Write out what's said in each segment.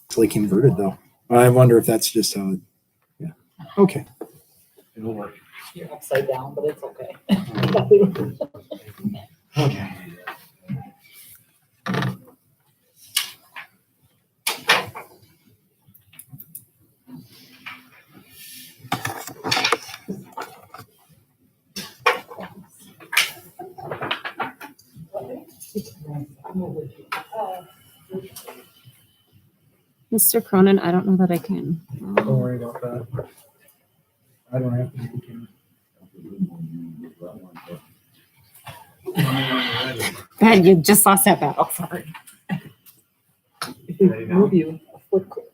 It's like inverted though. I wonder if that's just how it, yeah. Okay. It'll work. You're upside down, but it's okay. Okay. Mr. Cronin, I don't know that I can. Don't worry about that. I don't have to. You can. Ben, you just lost that battle. Sorry. If we move you a foot quick.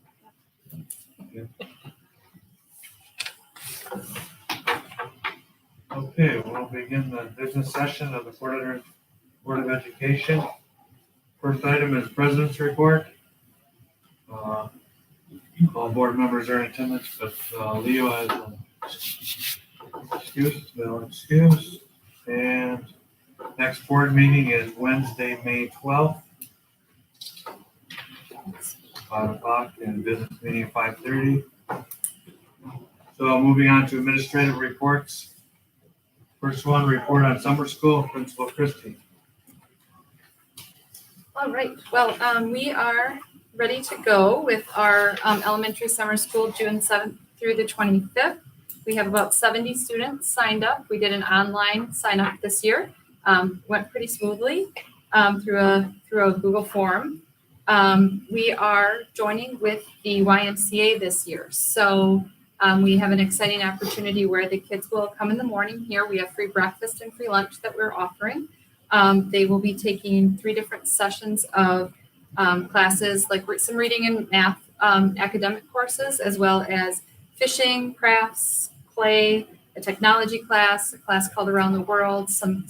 Okay, we'll begin the business session of the Board of Education. First item is President's Report. All board members are in attendance, but Leo has an excuse. And next board meeting is Wednesday, May 12th, 5 o'clock, and business meeting at 5:30. So moving on to administrative reports. First one, report on summer school, Principal Christie. All right, well, we are ready to go with our elementary summer school, June 7th through the 25th. We have about 70 students signed up. We did an online sign up this year. Went pretty smoothly through a Google form. We are joining with the YMCA this year. So we have an exciting opportunity where the kids will come in the morning here. We have free breakfast and free lunch that we're offering. They will be taking 3 different sessions of classes, like some reading and math academic courses, as well as fishing, crafts, play, a technology class, a class called Around the World, some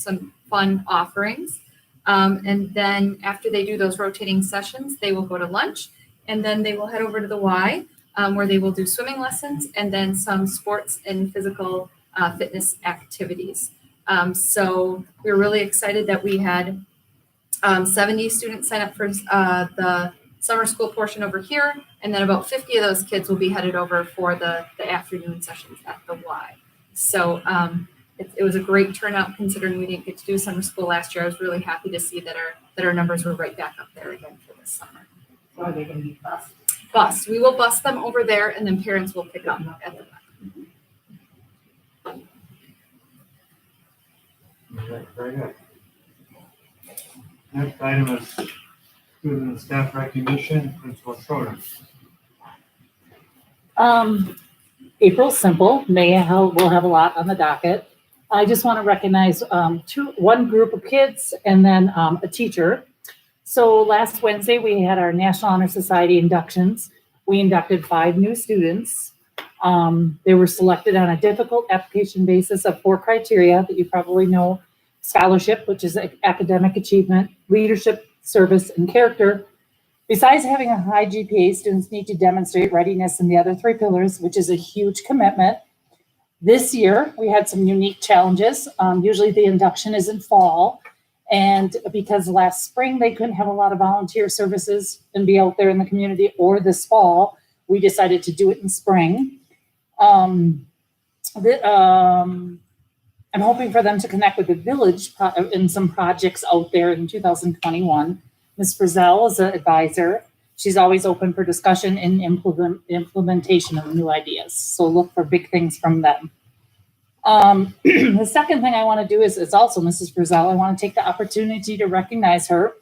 fun offerings. And then after they do those rotating sessions, they will go to lunch, and then they will head over to the Y, where they will do swimming lessons and then some sports and physical fitness activities. So we're really excited that we had 70 students sign up for the summer school portion over here, and then about 50 of those kids will be headed over for the afternoon sessions at the Y. So it was a great turnout considering we didn't get to do summer school last year. I was really happy to see that our numbers were right back up there again for this summer. Are they going to be bused? Bus. We will bus them over there, and then parents will pick up at the Y. Very good. Next item is student and staff recognition, Principal Schroeder. April's simple. May we'll have a lot on the docket. I just want to recognize one group of kids and then a teacher. So last Wednesday, we had our National Honor Society inductions. We inducted 5 new students. They were selected on a difficult application basis of 4 criteria that you probably know: scholarship, which is academic achievement, leadership, service, and character. Besides having a high GPA, students need to demonstrate readiness in the other 3 pillars, which is a huge commitment. This year, we had some unique challenges. Usually the induction is in fall, and because last spring they couldn't have a lot of volunteer services and be out there in the community, or this fall, we decided to do it in spring. I'm hoping for them to connect with the village in some projects out there in 2021. Ms. Frizzell is an advisor. She's always open for discussion and implementation of new ideas. So look for big things from them. The second thing I want to do is also Mrs. Frizzell. I want to take the opportunity to recognize her.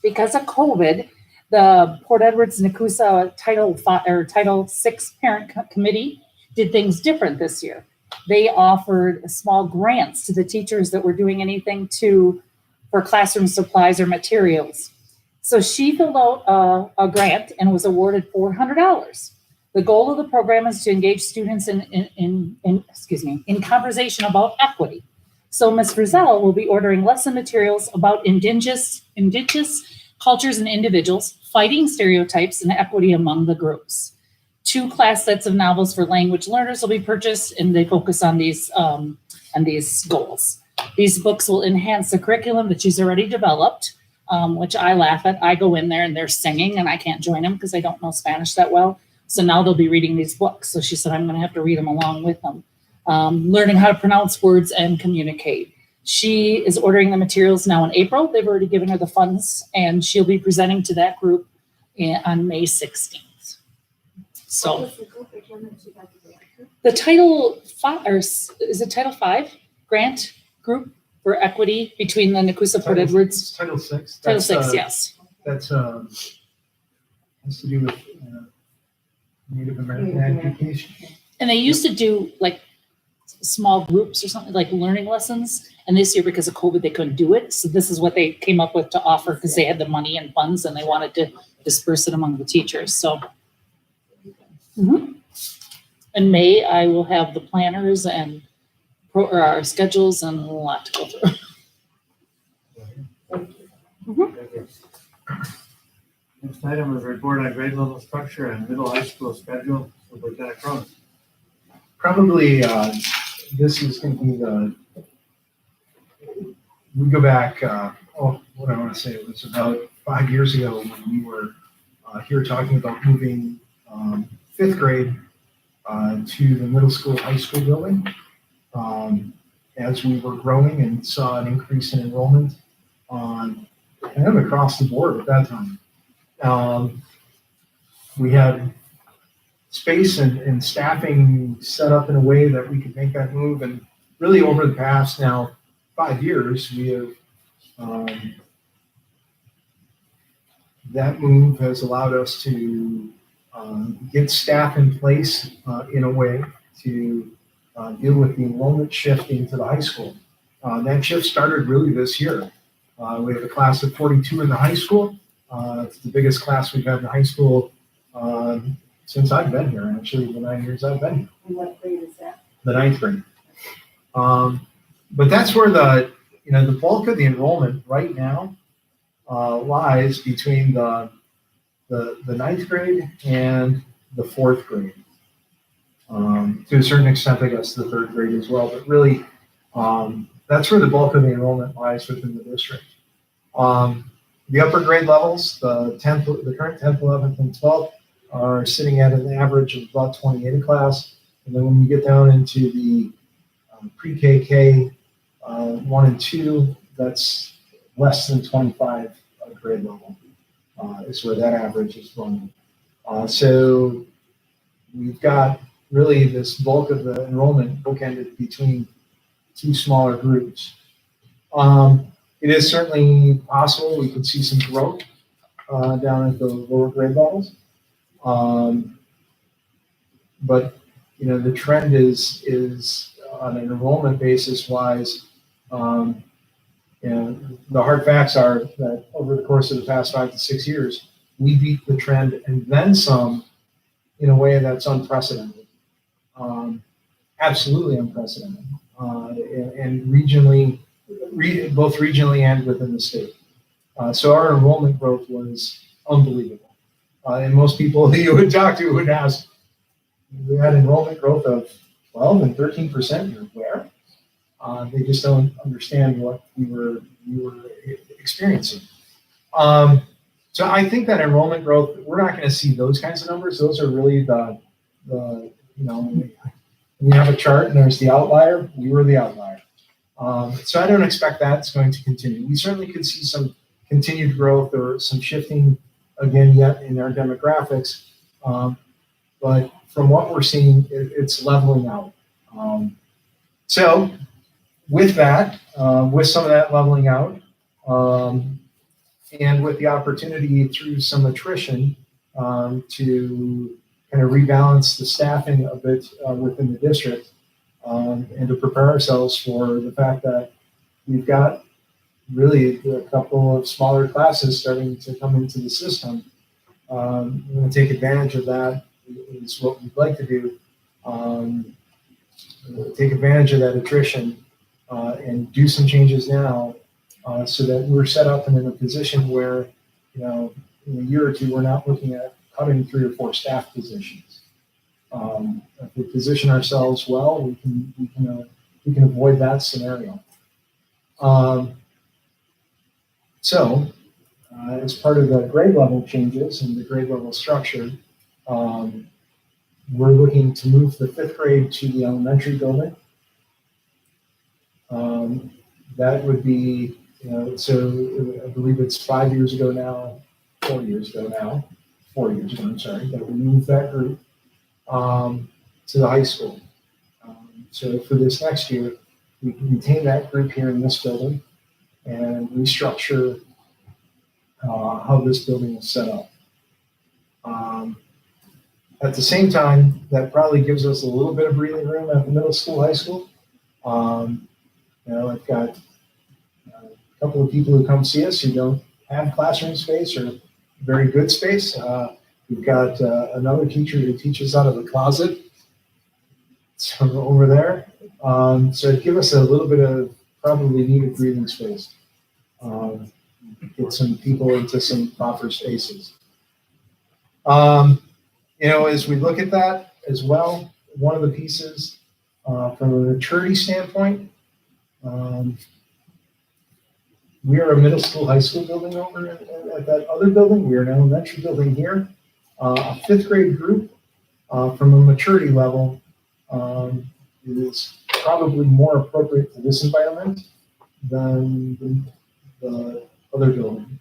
Because of COVID, the Port Edwards Nakusa Title VI Parent Committee did things different this year. They offered small grants to the teachers that were doing anything for classroom supplies or materials. So she filled out a grant and was awarded $400. The goal of the program is to engage students in conversation about equity. So Ms. Frizzell will be ordering lesson materials about indigenous cultures and individuals, fighting stereotypes and equity among the groups. 2 class sets of novels for language learners will be purchased, and they focus on these goals. These books will enhance the curriculum that she's already developed. which I laugh at. I go in there and they're singing and I can't join them because I don't know Spanish that well. So now they'll be reading these books. So she said, I'm going to have to read them along with them. Learning how to pronounce words and communicate. She is ordering the materials now in April. They've already given her the funds, and she'll be presenting to that group on May 16th. So the Title 5, or is it Title 5 grant group for equity between the Nakusa Port Edwards? Title VI. Title 6, yes. That's has to do with Native American education. And they used to do like small groups or something, like learning lessons. And this year, because of COVID, they couldn't do it. So this is what they came up with to offer because they had the money and funds and they wanted to disperse it among the teachers. So in May, I will have the planners and our schedules and a lot to go through. Next item is report on grade level structure and middle high school schedule. Superintendent Cronin. Probably this is going to be we go back, what I want to say, it was about 5 years ago when we were here talking about moving 5th grade to the middle school, high school building. As we were growing and saw an increase in enrollment kind of across the board at that time. We had space and staffing set up in a way that we could make that move. And really over the past now 5 years, we have, that move has allowed us to get staff in place in a way to deal with the enrollment shifting to the high school. That shift started really this year. We have a class of 42 in the high school. It's the biggest class we've had in the high school since I've been here, actually, the 9 years I've been here. And what grade is that? The 9th grade. But that's where the bulk of the enrollment right now lies between the 9th grade and the 4th grade. To a certain extent, I guess the 3rd grade as well, but really that's where the bulk of the enrollment lies within the district. The upper grade levels, the current 10th, 11th, and 12th are sitting at an average of about 28 a class. And then when you get down into the pre-KK 1 and 2, that's less than 25 grade level is where that average is running. So we've got really this bulk of the enrollment bookended between two smaller groups. It is certainly possible we could see some growth down at the lower grade levels. But the trend is on an enrollment basis wise, the hard facts are that over the course of the past 5 to 6 years, we beat the trend and then some in a way that's unprecedented. Absolutely unprecedented. And regionally, both regionally and within the state. So our enrollment growth was unbelievable. And most people you would talk to would ask, we had enrollment growth of 12 and 13% here. Where? They just don't understand what we were experiencing. So I think that enrollment growth, we're not going to see those kinds of numbers. Those are really the when you have a chart and there's the outlier, we were the outlier. So I don't expect that's going to continue. We certainly could see some continued growth or some shifting again yet in our demographics. But from what we're seeing, it's leveling out. So with that, with some of that leveling out, and with the opportunity through some attrition to kind of rebalance the staffing a bit within the district, and to prepare ourselves for the fact that we've got really a couple of smaller classes starting to come into the system. We're going to take advantage of that is what we'd like to do. Take advantage of that attrition and do some changes now so that we're set up and in a position where, in a year or two, we're not looking at cutting 3 or 4 staff positions. If we position ourselves well, we can avoid that scenario. So as part of the grade level changes and the grade level structure, we're looking to move the 5th grade to the elementary building. That would be, so I believe it's 5 years ago now, 4 years ago now, 4 years ago, I'm sorry, that we moved that group to the high school. So for this next year, we can retain that group here in this building and restructure how this building is set up. At the same time, that probably gives us a little bit of breathing room at the middle school, high school. I've got a couple of people who come see us who don't have classroom space or very good space. We've got another teacher who teaches out of the closet. So over there. So give us a little bit of probably needed breathing space. Get some people into some proper spaces. As we look at that as well, one of the pieces from a maturity standpoint, we are a middle school, high school building over at that other building. We are an elementary building here. A 5th grade group from a maturity level is probably more appropriate to this environment than the other building.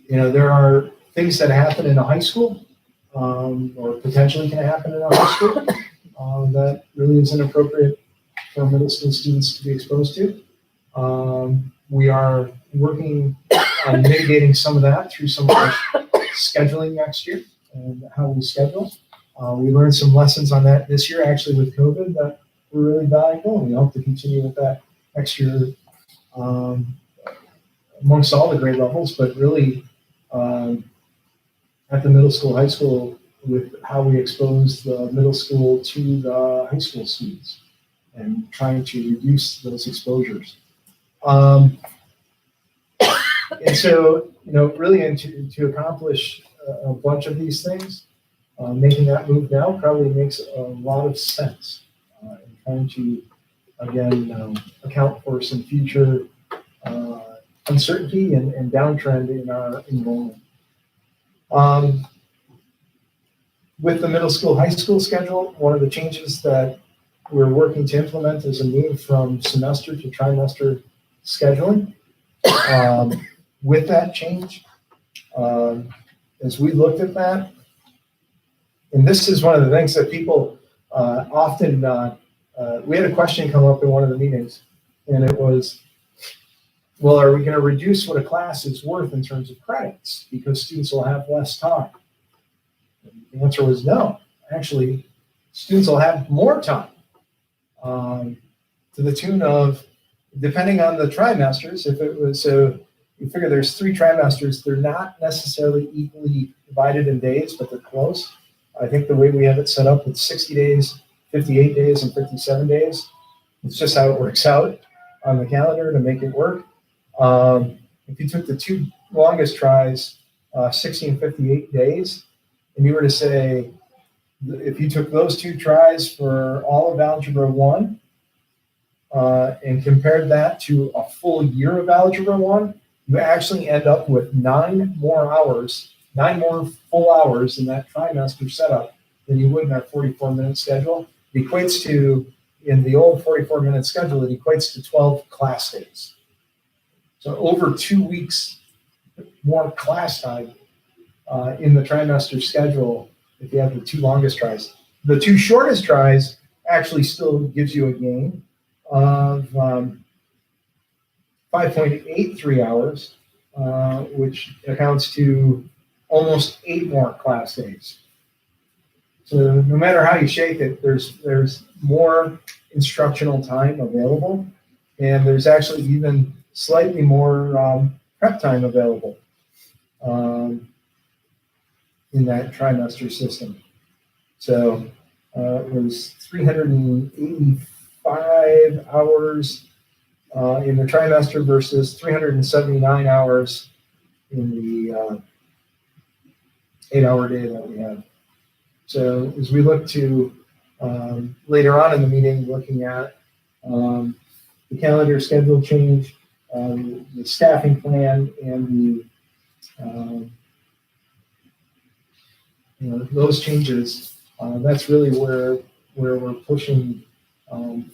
There are things that happen in a high school or potentially can happen in a high school that really isn't appropriate for middle school students to be exposed to. We are working on mitigating some of that through some of our scheduling next year and how we schedule. We learned some lessons on that this year, actually, with COVID that were really valuable, and we hope to continue with that next year amongst all the grade levels, but really at the middle school, high school, with how we expose the middle school to the high school students and trying to reduce those exposures. And so, really to accomplish a bunch of these things, making that move now probably makes a lot of sense. And trying to, again, account for some future uncertainty and downtrend in our enrollment. With the middle school, high school schedule, one of the changes that we're working to implement is a move from semester to trimester scheduling. With that change, as we looked at that, and this is one of the things that people often, we had a question come up in one of the meetings, and it was, well, are we going to reduce what a class is worth in terms of credits because students will have less time? And the answer was no. Actually, students will have more time to the tune of, depending on the trimesters, if it was, so you figure there's 3 trimesters, they're not necessarily equally divided in days, but they're close. I think the way we have it set up, it's 60 days, 58 days, and 57 days. It's just how it works out on the calendar to make it work. If you took the 2 longest tries, 60 and 58 days, and you were to say, if you took those 2 tries for all of Algebra 1 and compared that to a full year of Algebra 1, you actually end up with 9 more full hours in that trimester setup than you would in our 44-minute schedule. It equates to, in the old 44-minute schedule, it equates to 12 class days. So over 2 weeks more class time in the trimester schedule if you have the 2 longest tries. The 2 shortest tries actually still gives you a gain of 5.83 hours, which accounts to almost 8 more class days. So no matter how you shake it, there's more instructional time available, and there's actually even slightly more prep time available in that trimester system. So it was 385 hours in the trimester versus 379 hours in the 8-hour day that we have. So as we look to later on in the meeting, looking at the calendar schedule change, the staffing plan and the, those changes, that's really where we're pushing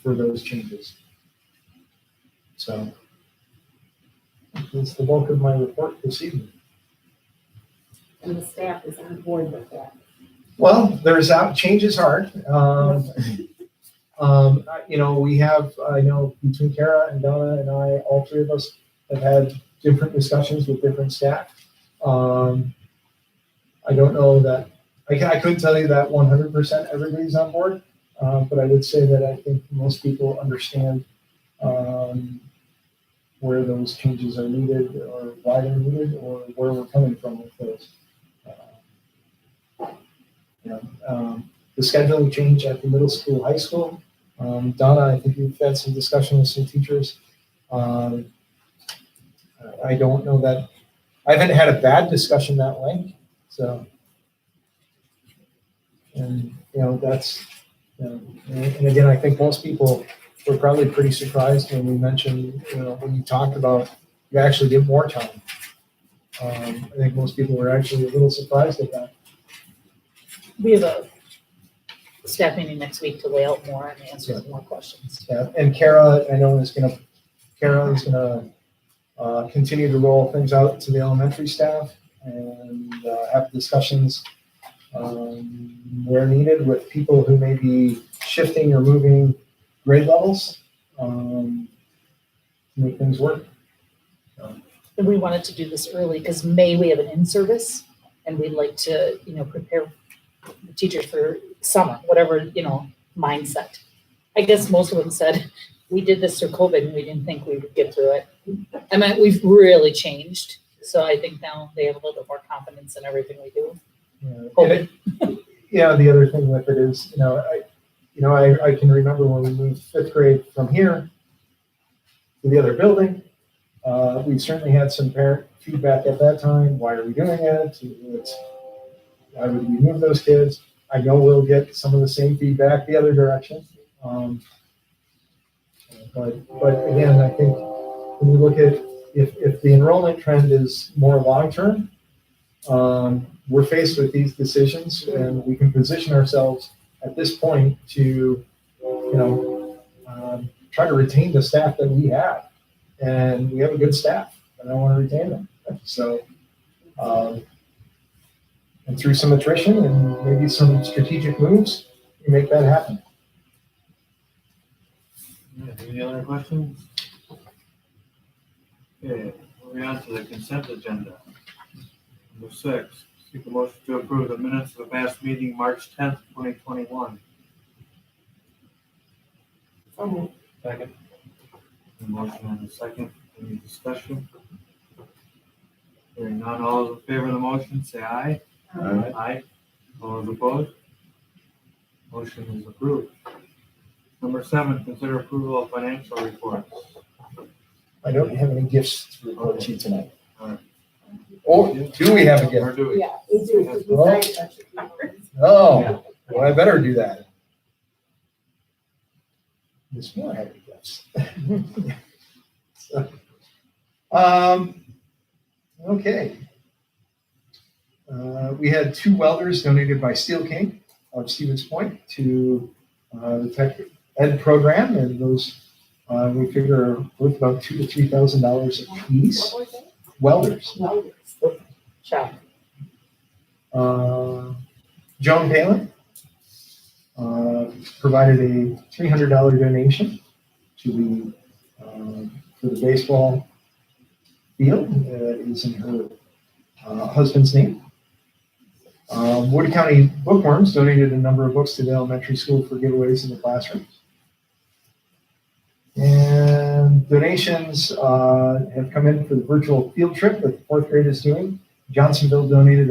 for those changes. So that's the bulk of my report this evening. And the staff is on board with that. Well, change is hard. We have, I know between Kara and Donna and I, all three of us have had different discussions with different staff. I don't know that, I couldn't tell you that 100% everybody's on board, but I would say that I think most people understand where those changes are needed or why they're needed or where we're coming from with those. The scheduling change at the middle school, high school. Donna, I think you've had some discussion with some teachers. I don't know that, I haven't had a bad discussion that way. So, and that's, and again, I think most people were probably pretty surprised when we mentioned, when you talked about you actually get more time. I think most people were actually a little surprised at that. We have a staff meeting next week to lay out more and answer some more questions. Yeah, and Kara, I know is gonna continue to roll things out to the elementary staff and have discussions where needed with people who may be shifting or moving grade levels to make things work. And we wanted to do this early because May we have an in-service and we'd like to, prepare the teachers for summer, whatever, mindset. I guess most of them said, we did this through COVID and we didn't think we would get through it. I mean, we've really changed. So I think now they have a little bit more confidence in everything we do. The other thing with it is, I can remember when we moved fifth grade from here to the other building. We certainly had some parent feedback at that time. Why are we doing it? Why would we move those kids? I know we'll get some of the same feedback the other direction. But again, I think when you look at if the enrollment trend is more long-term, we're faced with these decisions and we can position ourselves at this point to, try to retain the staff that we have. And we have a good staff and I want to retain them. So, and through some attrition and maybe some strategic moves, we make that happen. Any other questions? Okay, moving on to the consent agenda. Number 6, seek a motion to approve the minutes of the past meeting, March 10th, 2021. Second. A motion and a second. Any discussion? Hearing none, all those in favor of the motion, say aye. Aye. Aye. All those opposed? Motion is approved. Number 7, consider approval of financial reports. I don't have any gifts to report to you tonight. All right. Or do we have a gift? Or do we? Yeah, we do. We Oh. signed a bunch of papers. Oh, well, I better do that. This more heavy gifts. Okay. We had 2 welders donated by Steel King of Stevens Point to the tech ed program, and those we figure are worth about $2,000 to $3,000 a piece. What was it? Welders. Welders. Shop. Joan Palin provided a $300 donation to for the baseball field. Is in her husband's name. Wood County Bookworms donated a number of books to the elementary school for giveaways in the classrooms. And donations have come in for the virtual field trip that the 4th grade is doing. Johnsonville donated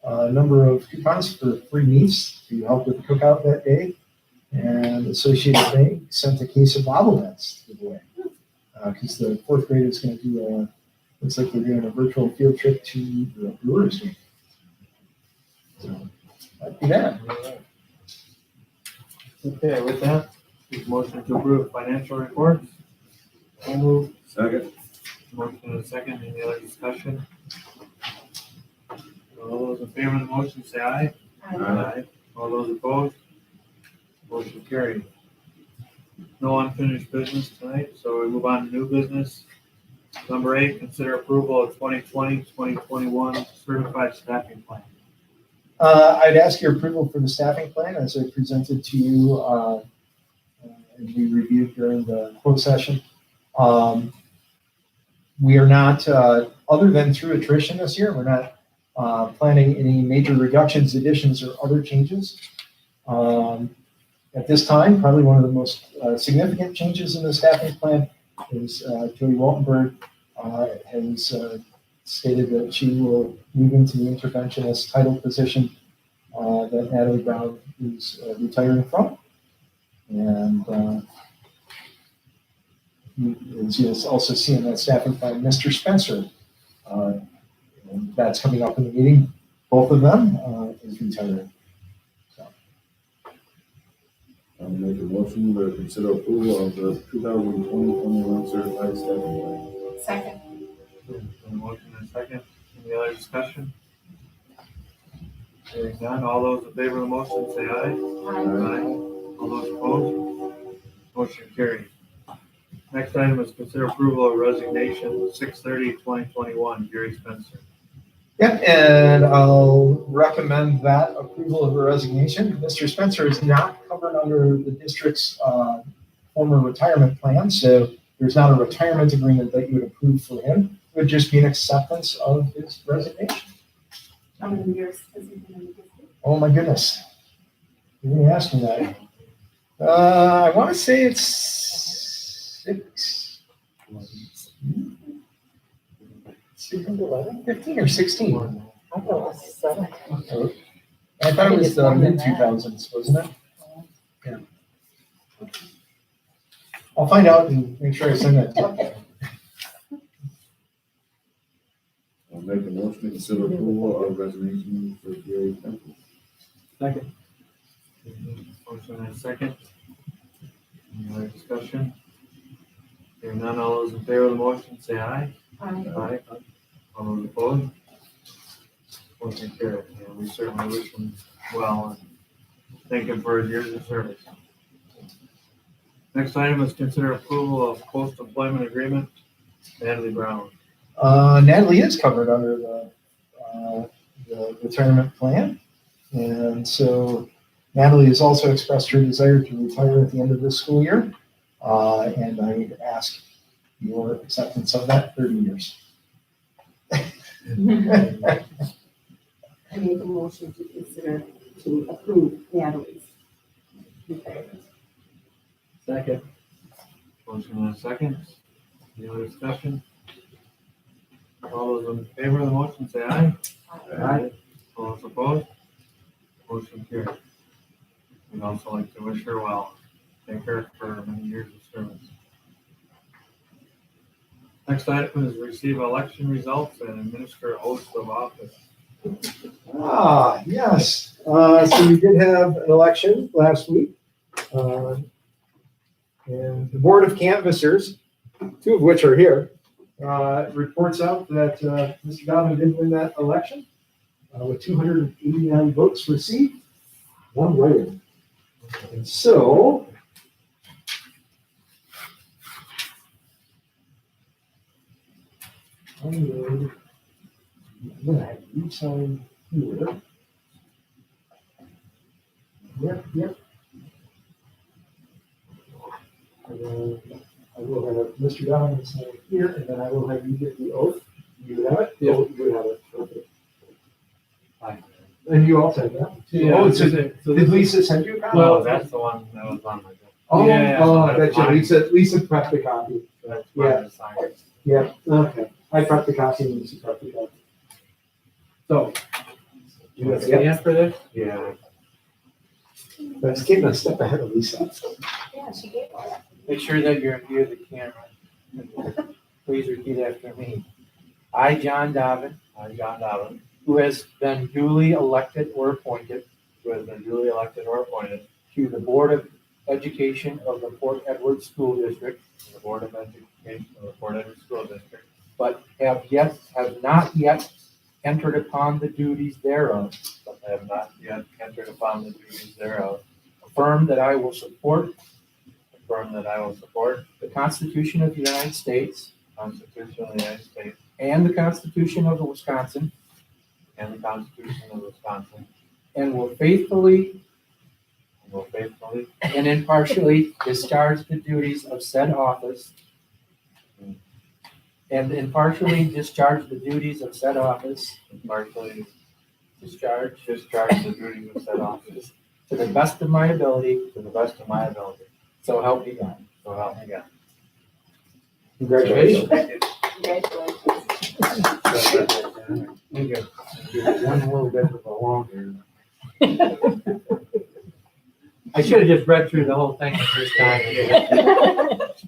a number of coupons for free meats to help with the cookout that day. And Associated Bank sent a case of bobbleheads to give away. Because the 4th grade is going to do looks like they're doing a virtual field trip to the Brewers game. So that'd be that. Okay, with that, motion to approve financial reports. So moved. Second. Motion and a second, any other discussion? All those in favor of the motion say aye. Aye. All those opposed? Motion carried. No unfinished business tonight, so we move on to new business. Number 8, consider approval of 2020-2021 certified staffing plan. I'd ask your approval for the staffing plan as I presented to you, and we reviewed during the closed session. We are not, other than through attrition this year, we're not planning any major reductions, additions, or other changes. At this time, probably one of the most significant changes in the staffing plan is Joey Waltenberg has stated that she will move into the interventionist title position that Natalie Brown is retiring from. And as you also see in that staffing plan, Mr. Spencer, and that's coming up in the meeting, both of them is retiring. I'll make a motion to consider approval of the 2020-21 certified staffing plan. Second. A motion and a second, any other discussion? Hearing none, all those in favor of the motion say aye. Aye. All those opposed? Motion carried. Next item is consider approval of resignation, 6/30/2021, Gary Spencer. Yep, and I'll recommend that approval of a resignation. Mr. Spencer is not covered under the district's former retirement plan, so there's not a retirement agreement that you would approve for him. It would just be an acceptance of his resignation. How many years has he been in the district? Oh my goodness. You're gonna ask me that. I want to say it's 15 or 16. I thought it was 7. I thought it was the mid-2000s, wasn't it? Yeah. I'll find out and make sure I send that to you. I'll make a motion to consider approval of resignation for Gary Spencer. Second. Motion and a second. Any other discussion? Hearing none, all those in favor of the motion say aye. Aye. All those opposed? Motion carried. And we certainly wish him well and thank him for his years of service. Next item is consider approval of post-employment agreement, Natalie Brown. Natalie is covered under the retirement plan. And so Natalie has also expressed her desire to retire at the end of this school year. And I would ask your acceptance of that 30 years. I make a motion to consider to approve Natalie's retirement. Second. Motion and a second. Any other discussion? All those in favor of the motion say aye. Aye. All those opposed? Motion carried. We'd also like to wish her well. Thank her for many years of service. Next item is receive election results and administer oaths of office. Yes. So we did have an election last week. And the Board of Canvassers, 2 of which are here, reports out that Mr. Donovan did win that election with 289 votes received, 1 write-in. And so I'm gonna have you sign here. Yep. And then I will have Mr. Donovan sign here, and then I will have you get the oath. You have it? Yeah. Oh, you have it. Okay. Aye. And you also have that? Oh, so did Lisa send you a copy? Well, that's the one that was on my. Oh, Yeah, oh, that's that's you. mine. Lisa prepped the copy. That's Yeah. mine to sign. Yeah, okay. I prepped the copy and Lisa prepped the copy. So. You have Yeah. for this? Yeah. That's getting a step ahead of Lisa. Yeah, she gave one. Make sure that you're near the camera. Please repeat after me. I, John Dobbin, I, John Dobbin, who has been duly elected or appointed who has been duly elected or appointed to the Board of Education of the Port Edward School District, to the Board of Education of the Port Edward School District, but have not yet entered upon the duties thereof. But I have not yet entered upon the duties thereof. Affirm that I will support Affirm that I will support the Constitution of the United States the Constitution of the United States and the Constitution of Wisconsin, and the Constitution of Wisconsin, and will faithfully and will faithfully and impartially discharge the duties of said office impartially discharge discharge the duties of said office to the best of my ability, to the best of my ability. so help me God. So help me God. Congratulations. Congratulations. Thank you. One little bit of a longer. I should have just read through the whole thing the first time.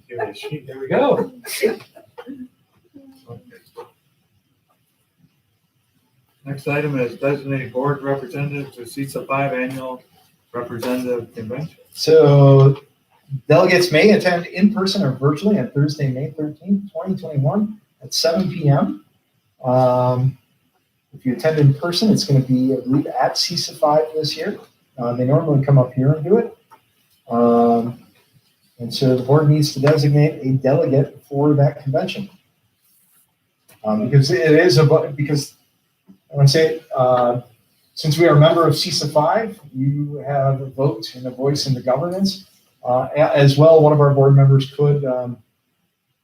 Give me a sheet. There we go. Okay. Next item is designated board representative to CISA 5 annual representative convention. So delegates may attend in person or virtually on Thursday, May 13th, 2021 at 7 p.m. If you attend in person, it's going to be, I believe, at CISA 5 this year. They normally come up here and do it. And so the board needs to designate a delegate for that convention. Because it is because I want to say, since we are a member of CISA 5, you have a vote and a voice in the governance. As well, one of our board members could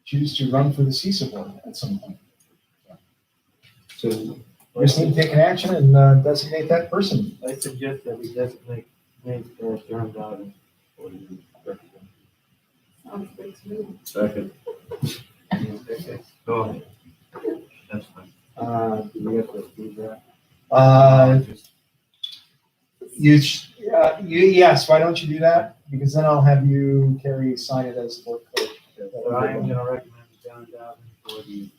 choose to run for the CISA board at some point. So we just need to take an action and designate that person. I suggest that we designate Nate Durham Dobbins for the representative. Sounds good to me. Second. Go ahead. That's fine. Do we have to do that? Just- Yes, why don't you do that? Because then I'll have you, Carrie, sign it as board clerk. So I am gonna recommend John Dobbins for the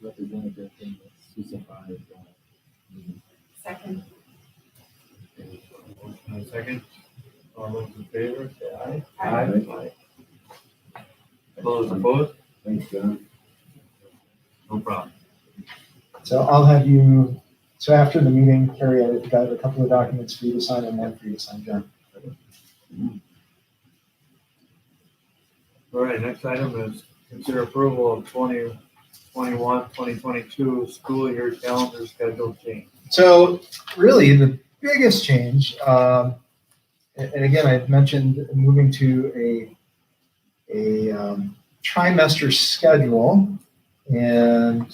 Representative in the CISA 5. Second. motion and a second. All those in favor, say aye. Aye. All those opposed? Thanks, John. No problem. So I'll have you, so after the meeting, Carrie, I've got a couple of documents for you to sign and one for you to sign, John. All right, next item is consider approval of 2021-2022 school year calendar schedule change. So really, the biggest change, and again, I've mentioned moving to a trimester schedule, and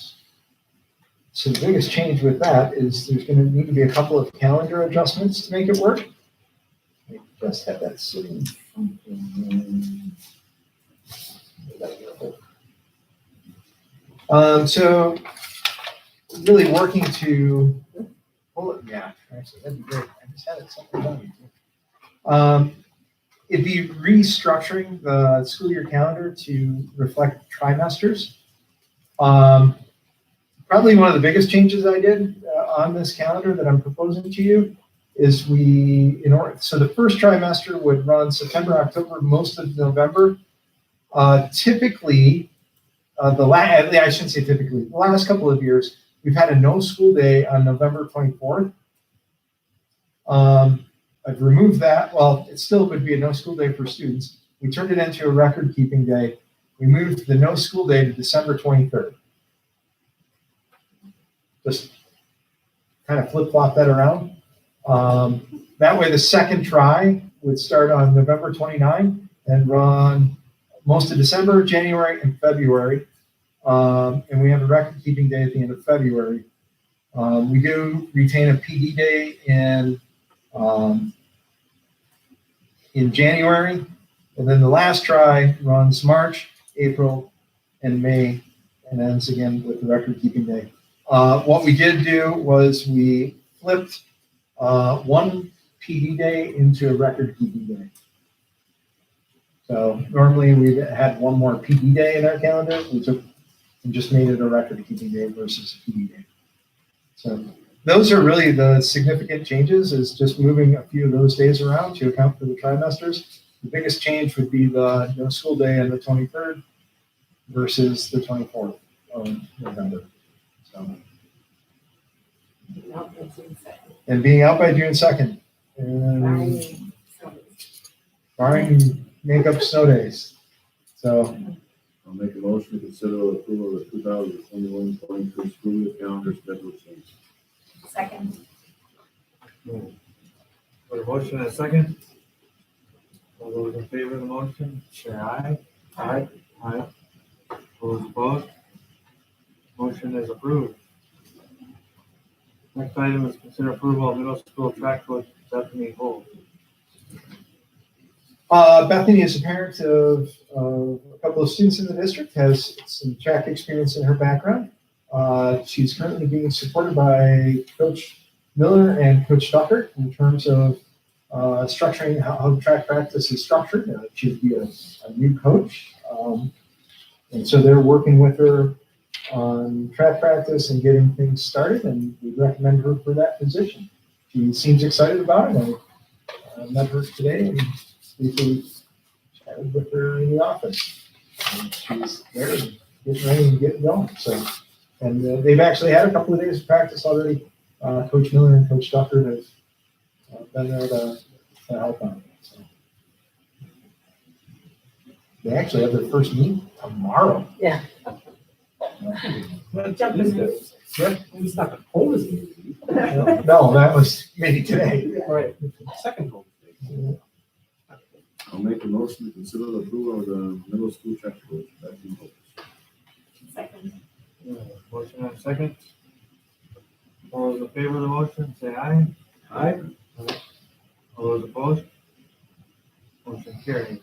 so the biggest change with that is there's going to need to be a couple of calendar adjustments to make it work. Let me just have that sitting. So really working to pull it, yeah, actually, that'd be great. I just had it something done. It'd be restructuring the school year calendar to reflect trimesters. Probably one of the biggest changes I did on this calendar that I'm proposing to you is so the first trimester would run September, October, most of November. Typically, I shouldn't say typically, the last couple of years, we've had a no school day on November 24th. I've removed that. Well, it still would be a no school day for students. We turned it into a record keeping day. We moved the no school day to December 23rd. Just kind of flip flop that around. That way the second try would start on November 29 and run most of December, January, and February. And we have a record keeping day at the end of February. We do retain a PD day in January, and then the last try runs March, April, and May, and ends again with the record keeping day. What we did do was we flipped one PD day into a record keeping day. So normally we had one more PD day in our calendar. We took and just made it a record keeping day versus a PD day. So those are really the significant changes, is just moving a few of those days around to account for the trimesters. The biggest change would be the no school day on the 23rd versus the 24th. November. So, No, that's in second. and being out by June 2nd. And Friday, so barring makeup snow days. So, I'll make a motion to consider approval of the 2021-22 school year calendar schedule change. Second. For a motion and a second. All those in favor of the motion, say aye. Aye. Aye. All those opposed? Motion is approved. Next item is consider approval of middle school track coach Bethany Holt. Bethany is a parent of a couple of students in the district, has some track experience in her background. She's currently being supported by Coach Miller and Coach Tucker in terms of structuring how track practice is structured. She'd be a new coach. And so they're working with her on track practice and getting things started, and we recommend her for that position. She seems excited about it. I met her today and briefly chatted with her in the office. And she's there and getting ready and getting going. So, and they've actually had a couple of days of practice already. Coach Miller and Coach Tucker have been there to help on it. So. They actually have their first meet tomorrow. Yeah. Jump in there. Yeah. It's not the coldest. No, that was maybe today. Right. Second home. I'll make a motion to consider the approval of the middle school track coach Bethany Holt. second. Motion and a second. All those in favor of the motion, say aye. Aye. All those opposed? Motion carried.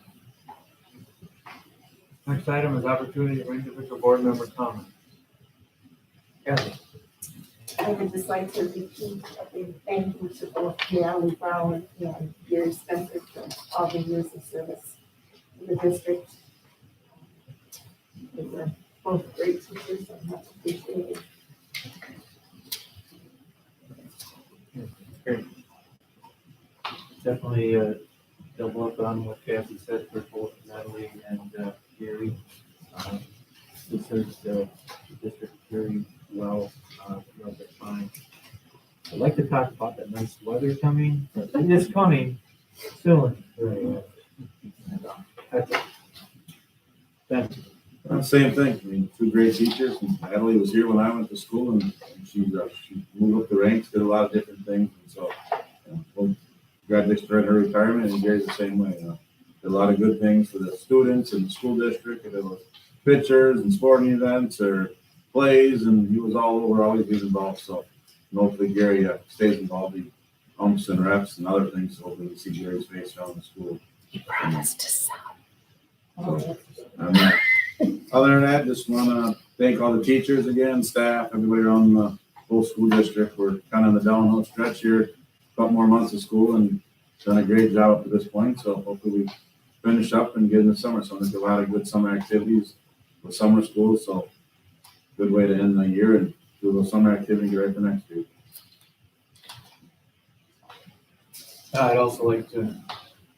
Next item is opportunity for individual board member comment. Kathy. I would just like to repeat a big thank you to both Natalie Brown and Gary Spencer for all the years of service in the district. They were both great teachers and much appreciated. Great. Definitely double up on what Kathy said for both Natalie and Gary. This serves the district very well throughout the time. I'd like to talk about that nice weather coming, but it is coming soon. That's it. Thank you. Same thing. I mean, two great teachers. And Natalie was here when I went to school, and she moved up the ranks, did a lot of different things. And so, well, congratulations for her retirement, and Gary's the same way. Did a lot of good things for the students and the school district. And it was pictures and sporting events or plays, and he was all over, always being involved. So, hopefully Gary stays involved. He humps and reps and other things. So hopefully we see Gary's face around the school. He promised to sell. Other than that, just want to thank all the teachers again, staff, everybody around the whole school district. We're kind of in the downhill stretch here, a couple more months of school, and done a great job up to this point. So hopefully we finish up and get in the summer. So there's a lot of good summer activities with summer school. So good way to end the year and do a little summer activity and get ready for next year. I'd also like to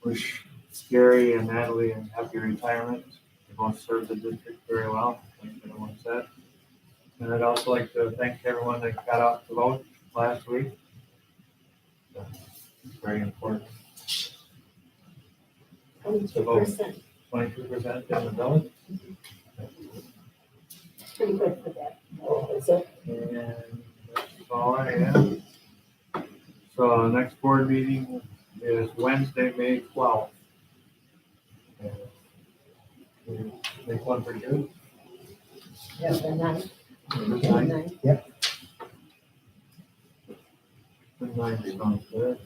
wish Gary and Natalie a happy retirement. They both served the district very well, like everyone said. And I'd also like to thank everyone that got out to vote last week. It's very important. 22%, 22% in the village. pretty good for that. So, And that's all I have. So next board meeting is Wednesday, May 12th. And we make one for you. yeah, the ninth. Nine. Ninth. The 9th sounds good.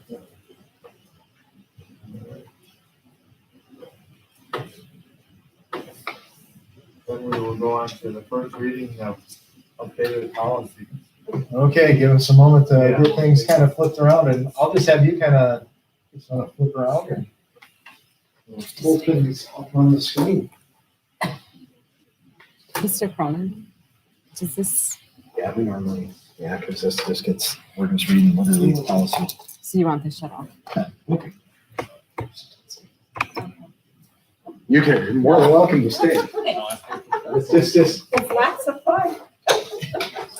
Then we will go on to the first reading of updated policy. Okay, give us a moment to Yeah. get things kind of flipped around, and I'll just have you kind of just want to flip around and pull things up on the screen. Mr. Cronin, does this, Yeah, we normally, because this just gets, we're just reading literally the policy. so you want this shut off? Okay. You're more than welcome to stay. Okay. It's just It's not